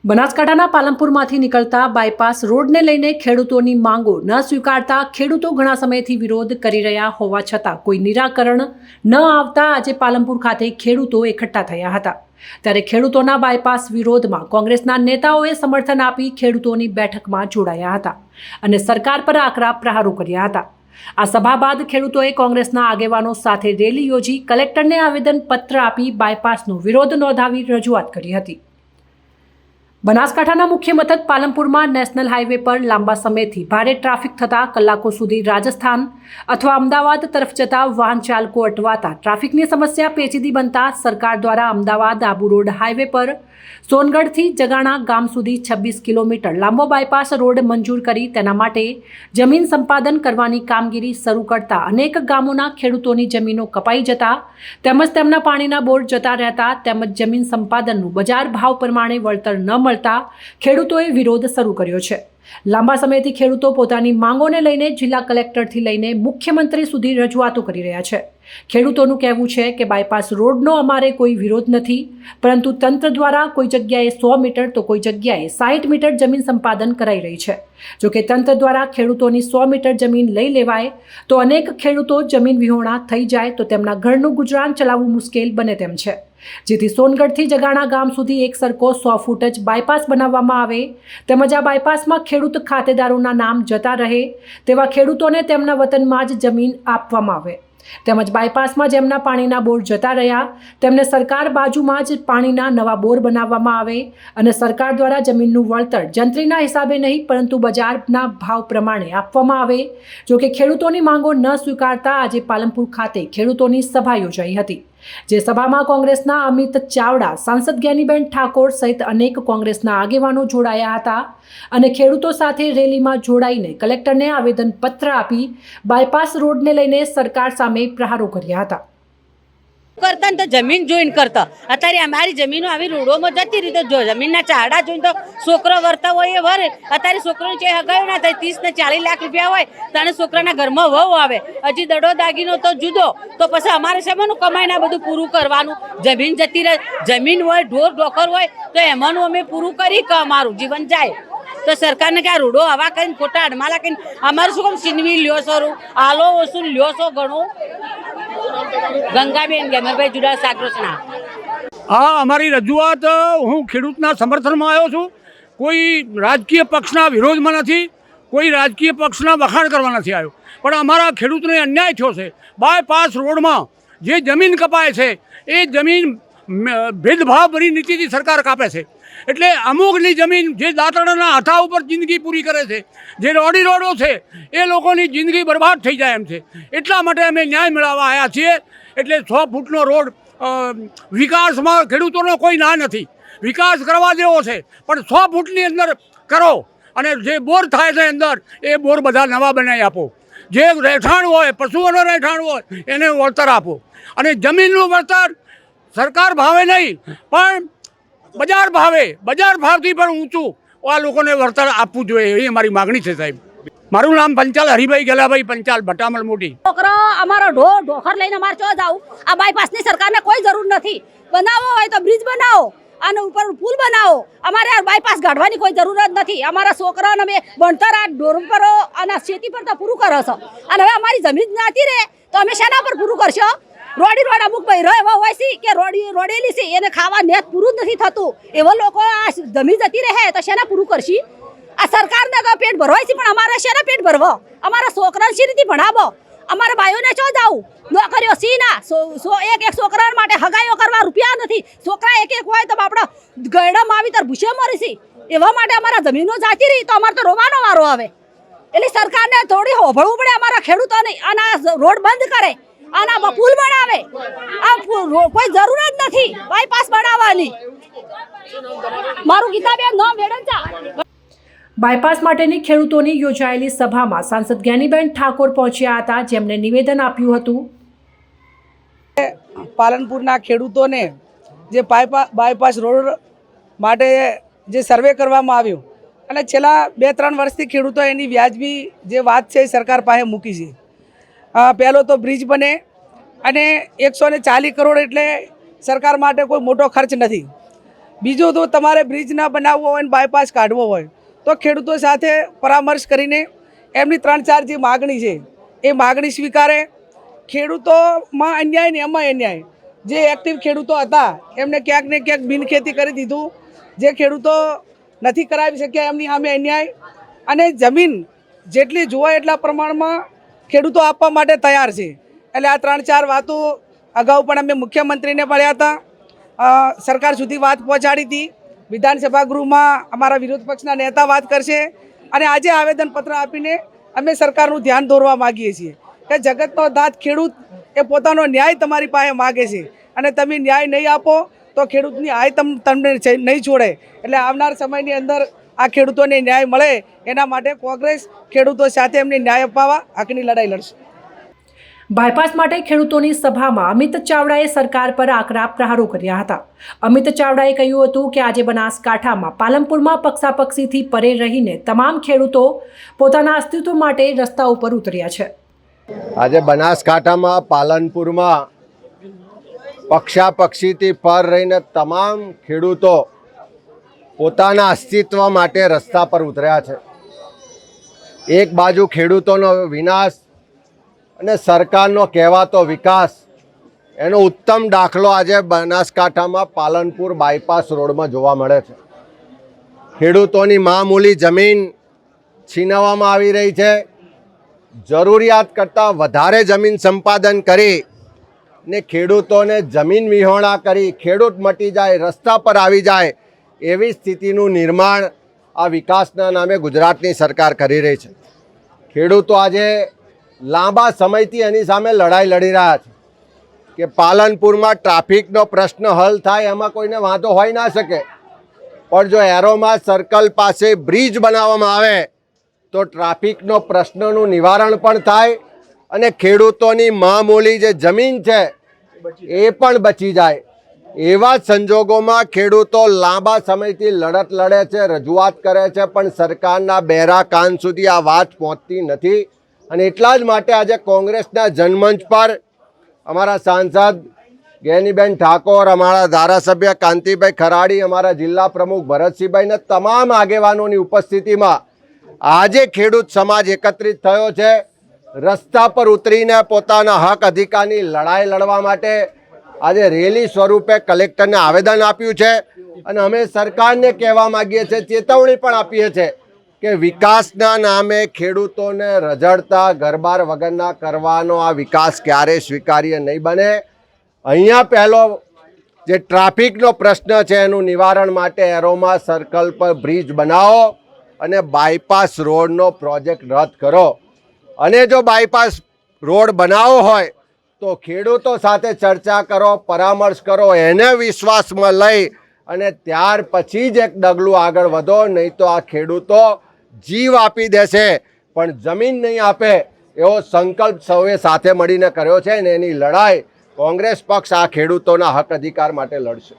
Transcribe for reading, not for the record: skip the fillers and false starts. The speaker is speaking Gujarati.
બનાસકાંઠાના પાલનપુરમાંથી નીકળતા બાયપાસ રોડને લઈને ખેડૂતોની માંગો ન સ્વીકારતા ખેડૂતો ઘણા સમયથી વિરોધ કરી રહ્યા હોવા છતાં કોઈ નિરાકરણ ન આવતા આજે પાલનપુર ખાતે ખેડૂતો એકઠા થયા હતા। ત્યારે ખેડૂતોના બાયપાસ વિરોધમાં કોંગ્રેસના નેતાઓએ સમર્થન આપી ખેડૂતોની બેઠકમાં જોડાયા હતા અને સરકાર પર આકરા પ્રહારો કર્યા હતા। આ સભા બાદ ખેડૂતોએ કોંગ્રેસના આગેવાનો સાથે રેલી યોજી કલેક્ટરને આવેદનપત્ર આપી બાયપાસનો વિરોધ નોંધાવી રજૂઆત કરી હતી। બનાસકાંઠાના મુખ્ય મથક પાલનપુરમાં નેશનલ હાઈવે પર લાંબા સમયથી ભારે ટ્રાફિક થતા કલાકો સુધી રાજસ્થાન અથવા અમદાવાદ તરફ જતા વાહન ચાલકો અટવાતા ટ્રાફિકની સમસ્યા પેચીદી બનતા સરકાર દ્વારા અમદાવાદ આબુ રોડ હાઈવે પર સોનગઢથી જગાણા ગામ સુધી 26 કિલોમીટર લાંબો બાયપાસ રોડ મંજૂર કરી તેના માટે જમીન સંપાદન કરવાની કામગીરી શરૂ કરતા અનેક ગામોના ખેડૂતોની જમીનો કપાઈ જતા તેમજ તેમના પાણીના બોર જતા રહેતા તેમજ જમીન સંપાદનનું બજાર ભાવ પ્રમાણે વળતર ન મળતા ખેડૂતોએ વિરોધ શરૂ કર્યો છે। લાંબા સમયથી ખેડૂતો પોતાની માંગોને લઈને જિલ્લા કલેક્ટરથી લઈને મુખ્યમંત્રી સુધી રજૂઆતો કરી રહ્યા છે। ખેડૂતોનું કહેવું છે કે બાયપાસ રોડનો અમારે કોઈ વિરોધ નથી, પરંતુ તંત્ર દ્વારા કોઈ જગ્યાએ 100 મીટર તો કોઈ જગ્યાએ 60 મીટર જમીન સંપાદન કરાઈ રહી છે। જો કે તંત્ર દ્વારા ખેડૂતોની 100 મીટર જમીન લઈ લેવાય તો અનેક ખેડૂતો જમીન વિહોણા થઈ જાય તો તેમના ઘરનું ગુજરાન ચલાવવું મુશ્કેલ બને તેમ છે। જેથી સોનગઢથી જગાણા ગામ સુધી એક સરખો 100 ફૂટ જ બાયપાસ બનાવવામાં આવે તેમજ આ બાયપાસમાં ખેડૂત ખાતેદારોના નામ જતા રહે તેવા ખેડૂતોને તેમના વતનમાં જ જમીન આપવામાં આવે તેમજ બાયપાસમાં જેમના પાણીના બોર જતા રહ્યા તેમને સરકાર બાજુમાં જ પાણીના નવા બોર બનાવવામાં આવે અને સરકાર દ્વારા જમીનનું વળતર જંત્રીના હિસાબે નહીં પરંતુ બજારના ભાવ પ્રમાણે આપવામાં આવે। જો કે ખેડૂતોની માંગો ન સ્વીકારતા આજે પાલનપુર ખાતે ખેડૂતોની સભા યોજાઈ હતી, જે સભામાં કોંગ્રેસના અમિત ચાવડા, સાંસદ જ્ઞાનીબેન ઠાકોર સહિત અનેક કોંગ્રેસના આગેવાનો જોડાયા હતા અને ખેડૂતો સાથે રેલીમાં જોડાઈને કલેક્ટરને આવેદનપત્ર આપી બાયપાસ રોડને લઈને સરકાર સામે પ્રહારો કર્યા હતા। करता तो जमीन जोइन करता अतारे हमारी जमीनों आवी रोडों में जती रीते जो जमीन चाहड़ा जोइन तो छोकरो वर्ता हो ये भरे अतारे छोकरो चे हगायो ना थाय 30 ने 40 लाख रुपया होय ताने छोकराना घर में वहू आवे हजी दड़ो दागीनो तो जुदो तो पछी अमारे सेमानु कमाईने बधुं पूरुं करवानुं। जमीन जती रहे जमीन होय ढोर ढोकर होय तो एमानुं अमे पूरुं करी के अमारुं जीवन जाए। तो सरकार ने क्या रोडो हवा कहीं खोटा अडमाला कहीं अमारे शुं कम सीनवी ल्यो छो आलो वसूल ल्यो छो घणो गंगाबेन गेमरभाई जुड़ा सागरोचना आ अमारी रजूआत हूँ खेडूतना समर्थन में आयो छूँ। कोई राजकीय पक्षना विरोध में नहीं, कोई राजकीय पक्षना वखाण करवा नहीं आयो, पण अमारा खेडूतने अन्याय थयो छे। बायपास रोड में जे जमीन कपाय छे ए जमीन भेदभाव भरी नीति सरकार कापे छे એટલે અમુકની જમીન જે દાતરડાના હાથા ઉપર જિંદગી પૂરી કરે છે, જે રોડી રોડો છે એ લોકોની જિંદગી બરબાદ થઈ જાય એમ છે। એટલા માટે અમે ન્યાય મેળવવા આવ્યા છીએ। એટલે 100 ફૂટનો રોડ વિકાસમાં ખેડૂતોનો કોઈ ના નથી, વિકાસ કરવા જેવો છે, પણ 100 ફૂટની અંદર કરો અને જે બોર થાય છે અંદર એ બોર બધા નવા બનાવી આપો। જે રહેઠાણ હોય પશુઓનો રહેઠાણ હોય એને વળતર આપો અને જમીનનું વળતર સરકાર ભાવે નહીં પણ બજાર ભાવથી પણ ઊંચું આ લોકોને વળતર આપવું જોઈએ એ અમારી માગણી છે સાહેબ। મારું નામ પંચાલ હરિભાઈ ગેલાભાઈ પંચાલ ભટામલ મોટી। છોકરો અમારો ઢોખર લઈને અમારે ચો જાવ આ બાયપાસની સરકારને કોઈ જરૂર નથી। બનાવો હોય તો બ્રિજ બનાવો અને ઉપર પુલ બનાવો, અમારે આ બાયપાસ ગાઢવાની કોઈ જરૂરત નથી। અમારા છોકરાને અમે ભણતર આ ઢોર પર અને ખેતી પર તો પૂરું કરો છો અને હવે અમારી જમીન નાતી રહે તો અમે શેના પર પૂરું કરશો? રોડી રોડ અમુક ભાઈ રહ્યો એવા હોય છે કે રોડેલી છે એને ખાવા નેત પૂરું જ નથી થતું, એવા લોકો આ જમીન જતી રહે તો શેના પૂરું કરશી? આ સરકારને તો પેટ ભરવાય છે પણ અમારે શેના પેટ ભરવો? અમારા છોકરાને શી રીતે ભણાવો? અમારા ભાઈઓને ચો જાવ નોકરીઓ સી ના એક છોકરા માટે હગાઈઓ કરવા રૂપિયા નથી। છોકરા એક હોય તો આપણા ગયડામાં આવી તાર ભૂસે મરી છે, એવા માટે અમારા જમીનો જાતી રહી તો અમારે તો રોવાનો વારો આવે। એટલે સરકારને થોડી હોભળવું પડે અમારા ખેડૂતોને અને રોડ બંધ કરે અને પુલ બનાવે। આ કોઈ જરૂર જ નથી બાયપાસ બનાવવાની। મારું ગીતાબેન નામ વેડંચા। બાયપાસ માટેની ખેડૂતોની યોજાયેલી સભામાં સાંસદ જ્ઞાનીબેન ઠાકોર પહોંચ્યા હતા, જેમણે નિવેદન આપ્યું હતું। પાલનપુરના ખેડૂતોને જે બાયપાસ રોડ માટે જે સર્વે કરવામાં આવ્યું અને છેલ્લા 2-3 વર્ષથી ખેડૂતો એની વ્યાજબી જે વાત છે સરકાર પાસે મૂકી છે। પહેલો તો બ્રિજ બને અને 140 કરોડ એટલે સરકાર માટે કોઈ મોટો ખર્ચ નથી। બીજું તો તમારે બ્રિજ ના બનાવવો હોય ને બાયપાસ કાઢવો હોય તો ખેડૂતો સાથે પરામર્શ કરીને એમની 3-4 જે માગણી છે એ માગણી સ્વીકારે. ખેડૂતોમાં અન્યાય ને એમાં અન્યાય. જે એક્ટિવ ખેડૂતો હતા એમને ક્યાંક ને ક્યાંક બિનખેતી કરી દીધું. જે ખેડૂતો નથી કરાવી શક્યા એમની સામે અન્યાય. અને જમીન જેટલી જોવાય એટલા પ્રમાણમાં ખેડૂતો આપવા માટે તૈયાર છે. એટલે આ 3-4 વાતો અગાઉ પણ અમે મુખ્યમંત્રીને મળ્યા હતા, સરકાર સુધી વાત પહોંચાડી હતી. વિધાનસભા ગૃહમાં અમારા વિરોધ પક્ષના નેતા વાત કરશે અને આજે આવેદનપત્ર આપીને અમે સરકારનું ધ્યાન દોરવા માગીએ છીએ કે જગતનો દાંત ખેડૂત એ પોતાનો ન્યાય તમારી પાસે માગે છે અને તમે ન્યાય નહીં આપો તો ખેડૂતની આય તમને નહીં છોડે. એટલે આવનાર સમયની અંદર આ ખેડૂતોને ન્યાય મળે એના માટે કોંગ્રેસ ખેડૂતો સાથે એમને ન્યાય અપાવવા હકની લડાઈ લડશે. બાયપાસ માટે ખેડૂતોની સભામાં અમિત ચાવડાએ સરકાર પર આકરા પ્રહારો કર્યા હતા. અમિત ચાવડાએ કહ્યું હતું કે આજે બનાસકાંઠામાં પાલનપુરમાં પક્ષાપક્ષીથી પરે રહીને તમામ ખેડૂતો પોતાના અસ્તિત્વ માટે રસ્તા ઉપર ઉતર્યા છે. આજે બનાસકાંઠામાં પાલનપુરમાં પક્ષાપક્ષીથી પર રહીને તમામ ખેડૂતો પોતાના અસ્તિત્વ માટે રસ્તા પર ઉતર્યા છે. એક બાજુ ખેડૂતોનો વિનાશ અને સરકારનો કહેવાતો વિકાસ, એનો ઉત્તમ દાખલો આજે બનાસકાંઠામાં પાલનપુર બાયપાસ રોડમાં જોવા મળે છે. ખેડૂતોની મામૂલી જમીન છીનવવામાં આવી રહી છે. જરૂરિયાત કરતાં વધારે જમીન સંપાદન કરી ને ખેડૂતોને જમીન વિહોણા કરી ખેડૂત મટી જાય, રસ્તા પર આવી જાય એવી સ્થિતિનું નિર્માણ આ વિકાસના નામે ગુજરાતની સરકાર કરી રહી છે. ખેડૂતો આજે લાંબા સમયથી એની સામે લડાઈ લડી રહ્યા છે કે પાલનપુરમાં ટ્રાફિકનો પ્રશ્ન હલ થાય, એમાં કોઈને વાંધો હોઈ ના શકે. પણ જો એરોમા સર્કલ પાસે બ્રિજ બનાવવામાં આવે તો ટ્રાફિકનો પ્રશ્નનું નિવારણ પણ થાય અને ખેડૂતોની મામૂલી જે જમીન છે એ પણ બચી જાય. એવા સંજોગોમાં ખેડૂતો લાંબા સમયથી લડત લડે છે, રજૂઆત કરે છે, પણ સરકારના બહેરા કાન સુધી આ વાત પહોંચતી નથી. અને એટલા જ માટે આજે કોંગ્રેસના જનમંચ પર અમારા સાંસદ ગેનીબેન ઠાકોર, અમારા ધારાસભ્ય કાંતિભાઈ ખરાડી, અમારા જિલ્લા પ્રમુખ ભરતસિંહભાઈ ને તમામ આગેવાનોની ઉપસ્થિતિમાં આજે ખેડૂત સમાજ એકત્રિત થયો છે રસ્તા પર ઉતરીને પોતાના હક અધિકારની લડાઈ લડવા માટે. આજે રેલી સ્વરૂપે કલેક્ટરને આવેદન આપ્યું છે અને અમે સરકારને કહેવા માગીએ છીએ, ચેતવણી પણ આપીએ છીએ કે વિકાસના નામે ખેડૂતોને રઝળતા ઘરબાર વગરના કરવાનો આ વિકાસ ક્યારે સ્વીકાર્ય નહીં બને. અહીંયા પહેલો જે ટ્રાફિકનો પ્રશ્ન છે એનું નિવારણ માટે એરોમા સર્કલ પર બ્રિજ બનાવો અને બાયપાસ રોડનો પ્રોજેક્ટ રદ કરો. અને જો બાયપાસ રોડ બનાવવો હોય તો ખેડૂતો સાથે ચર્ચા કરો, પરામર્શ કરો, એને વિશ્વાસમાં લઈ અને ત્યાર પછી જ એક ડગલું આગળ વધો. નહીં તો આ ખેડૂતો જીવ આપી દેશે પણ જમીન નહીં આપે એવો સંકલ્પ સૌએ સાથે મળીને કર્યો છે અને એની લડાઈ કોંગ્રેસ પક્ષ આ ખેડૂતોના હક અધિકાર માટે લડશે.